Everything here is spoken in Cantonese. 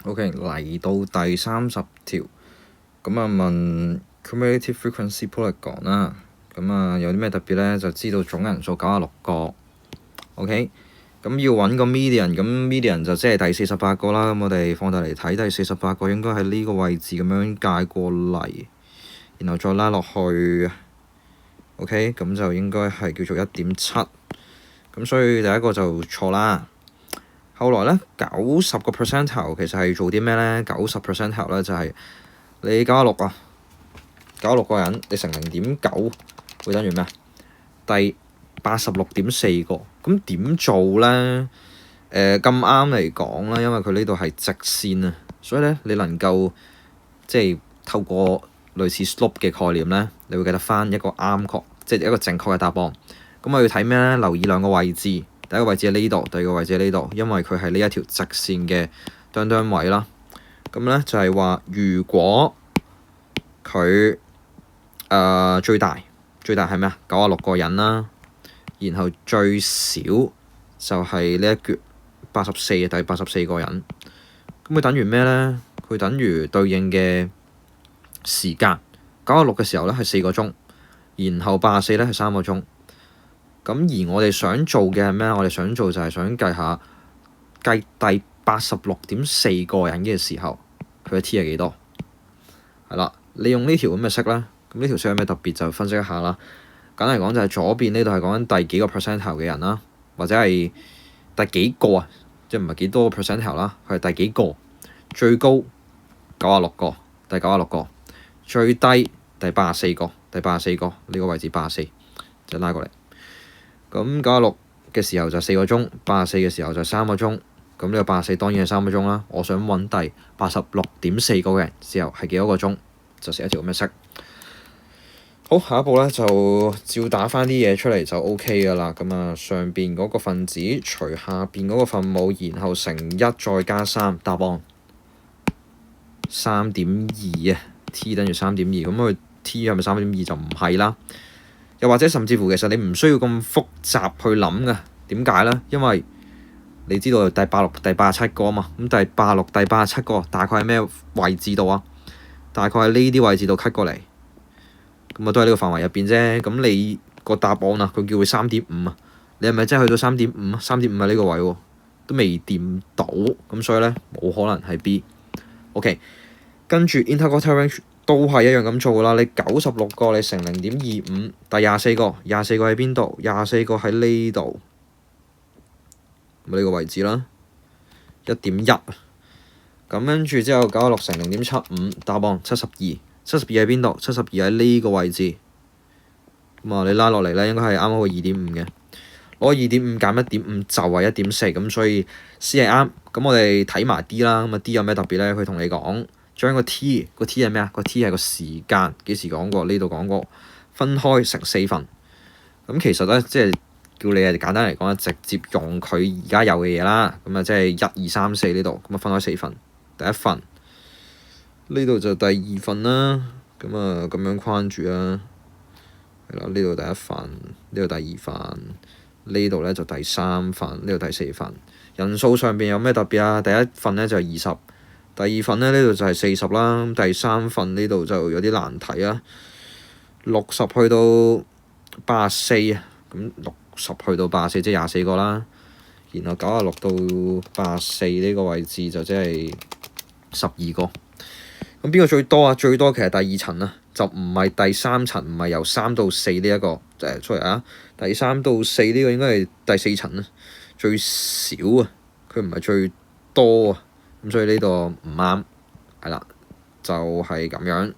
OK， 嚟到第30條，咁啊問 cumulative frequency polygon 啦，咁啊有啲咩特別咧？就知道總人數96個。OK， 咁要揾個 median， 咁 median 就即係第48個啦。咁我哋放大嚟睇，第48個應該喺呢個位置咁樣界過嚟，然後再拉落去。OK， 咁就應該係叫做 1.7， 咁所以第一個就錯啦。後來咧90個 percentile 其實係做啲咩咧？90 percentile 咧就係你96啊，96個人你乘0.9會等於咩？第86.4個。咁點做咧？咁啱嚟講啦，因為佢呢度係直線啊，所以咧你能夠即係透過類似 slope 嘅概念咧，你會記得翻一個啱確，即係一個正確嘅答案。咁我要睇咩咧？留意兩個位置。第一個位置喺呢度，第二個位置喺呢度，因為佢係呢一條直線嘅端位啦。咁咧就係話，如果佢最大係咩啊？96個人啦，然後最少就係呢一橛84，第84個人。咁佢等於咩咧？佢等於對應嘅時間96嘅時候咧係4個鐘，然後84咧係3個鐘。咁而我哋想做嘅係咩？我哋想做就係想計第86.4個人嘅時候，佢嘅 T 係幾多？係啦，你用呢條咁嘅式啦。咁呢條式有咩特別就分析一下啦。簡單嚟講就係左邊呢度係講緊第幾個 percentile 嘅人啦，或者係第幾個啊，即係唔係幾多個 percentile 啦，佢係第幾個？最高96個，第96個，最低第84個，第84個呢個位置84就拉過嚟。咁96嘅時候就4個鐘，84嘅時候就3個鐘。咁呢個84當然係3個鐘啦。我想揾第86.4個嘅人時候係幾多個鐘，就寫一條咁嘅式。好，下一步咧就照打翻啲嘢出嚟就 OK 噶啦。咁啊，上邊嗰個分子除下邊嗰個分母，然後乘1再加3，答案3.2啊。T 等於3.2，咁佢 T 係咪3.2就唔係啦？又或者甚至乎其實你唔需要咁複雜去諗嘅。點解咧？因為你知道第86、第87個啊嘛。咁第86、第87個大概喺咩位置度啊？大概喺呢啲位置度 cut 過嚟，咁啊都喺呢個範圍入邊啫。咁你個答案啊，佢叫佢3.5啊，你係咪真係去到3.5啊？3.5喺呢個位喎，都未掂到，咁所以咧冇可能係 B。OK， 跟住 interquartile range 都係一樣咁做啦。你96個你乘0.25，第24個喺邊度？24個喺呢度，咁呢個位置啦，1.1。咁跟住之後96乘0.75，答案72。72喺邊度？72喺呢個位置。咁啊，你拉落嚟咧，應該係啱好個2.5嘅。攞2.5減1.5就係1.4，咁所以 C 係啱。咁我哋睇埋 D 啦。咁啊 D 有咩特別咧？佢同你講將個 T 係咩啊？個 T 係個時間，幾時講過？呢度講過，分開成4份。咁其實咧，即係叫你簡單嚟講，直接用佢而家有嘅嘢啦。咁啊，即係1、2、3、4呢度，咁啊分開4份。第一份呢度就第二份啦。咁啊咁樣框住啦。係啦，呢度第一份，呢度第二份，呢度咧就第三份，呢度第四份。人數上邊有咩特別啊？第一份咧就係20，第二份咧呢度就係40啦。第三份呢度就有啲難睇啊。60去到84啊，咁60去到84即係24個啦。然後96到84呢個位置就即係12個。咁邊個最多啊？最多其實第二層啊，就唔係第三層，唔係由3到4呢一個sorry啊，第3到4呢個應該係第四層啊，最少啊，佢唔係最多啊，咁所以呢個唔啱，係啦，就係咁樣。